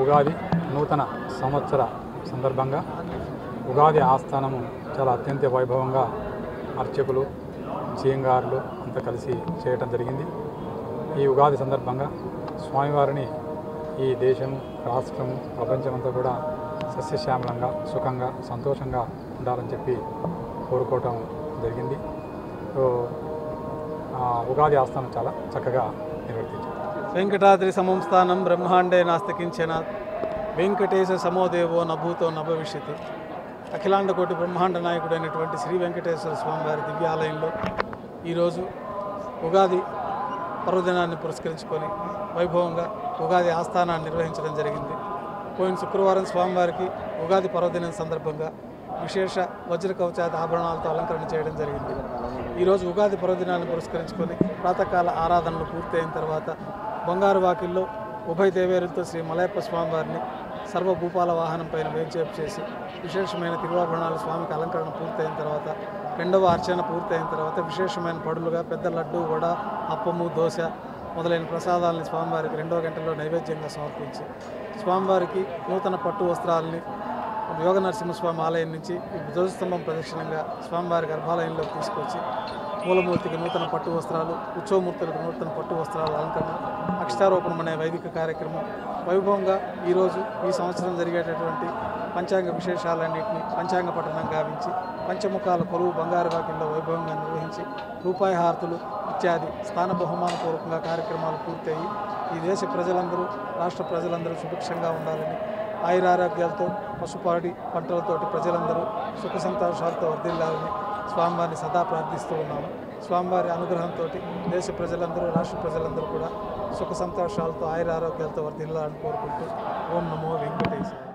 ఉగాది నూతన సంవత్సర సందర్భంగా ఉగాది ఆస్థానము చాలా అత్యంత వైభవంగా అర్చకులు జీంగారులు అంతా కలిసి చేయటం జరిగింది. ఈ ఉగాది సందర్భంగా స్వామివారిని ఈ దేశం రాష్ట్రం ప్రపంచమంతా కూడా సస్యశ్యామలంగా సుఖంగా సంతోషంగా ఉండాలని చెప్పి కోరుకోవటం జరిగింది. సో ఉగాది ఆస్థానం చాలా చక్కగా నిర్వర్తించారు. వెంకటాద్రి సమం స్థానం బ్రహ్మాండే నాస్తికించిన వెంకటేశ సమోదేవో నభూతో నభవిష్యతి. అఖిలాండ కోటి బ్రహ్మాండ నాయకుడైనటువంటి శ్రీ వెంకటేశ్వర స్వామి వారి దివ్యాలయంలో ఈరోజు ఉగాది పర్వదినాన్ని పురస్కరించుకొని వైభవంగా ఉగాది ఆస్థానాన్ని నిర్వహించడం జరిగింది. పోయిన శుక్రవారం స్వామివారికి ఉగాది పర్వదినం సందర్భంగా విశేష వజ్ర కవచాది ఆభరణాలతో అలంకరణ చేయడం జరిగింది. ఈరోజు ఉగాది పర్వదినాన్ని పురస్కరించుకొని ప్రాతకాల ఆరాధనలు పూర్తయిన తర్వాత బంగారు వాకిల్లో ఉభయ దేవేరులతో శ్రీ మలయప్ప స్వామివారిని సర్వభూపాల వాహనం పైన వేంచేపు చేసి విశేషమైన తిరువాభరణాలు స్వామికి అలంకరణ పూర్తయిన తర్వాత రెండవ అర్చన పూర్తయిన తర్వాత విశేషమైన పడులుగా పెద్ద లడ్డు వడ అప్పము దోశ మొదలైన ప్రసాదాలని స్వామివారికి 2వ గంటలో నైవేద్యంగా సమర్పించి స్వామివారికి నూతన పట్టు వస్త్రాలని యోగ నరసింహస్వామి ఆలయం నుంచి ధ్వజస్తంభం ప్రదక్షిణంగా స్వామివారి గర్భాలయంలోకి తీసుకొచ్చి మూలమూర్తికి నూతన పట్టు వస్త్రాలు, ఉత్సవమూర్తులకు నూతన పట్టు వస్త్రాలు అలంకరణ, అక్షతారోపణం అనే వైదిక కార్యక్రమం వైభవంగా ఈరోజు ఈ సంవత్సరం జరిగేటటువంటి పంచాంగ విశేషాలన్నింటినీ పంచాంగ పఠనం గావించి పంచముఖాల కొలువు బంగారు వాకిల్లో వైభవంగా నిర్వహించి రూపాయి హారతులు ఇత్యాది స్థాన బహుమానపూర్వకంగా కార్యక్రమాలు పూర్తయి ఈ దేశ ప్రజలందరూ రాష్ట్ర ప్రజలందరూ సుభిక్షంగా ఉండాలని ఆయురారోగ్యాలతో పశుపాడి పంటలతోటి ప్రజలందరూ సుఖ సంతోషాలతో వర్ధిల్లాలని స్వామివారిని సదా ప్రార్థిస్తూ ఉన్నాము. స్వామివారి అనుగ్రహంతో దేశ ప్రజలందరూ రాష్ట్ర ప్రజలందరూ కూడా సుఖ సంతోషాలతో ఆయురారోగ్యాలతో వర్ధిల్లాలని కోరుకుంటూ ఓం నమో వెంకటేశాయ.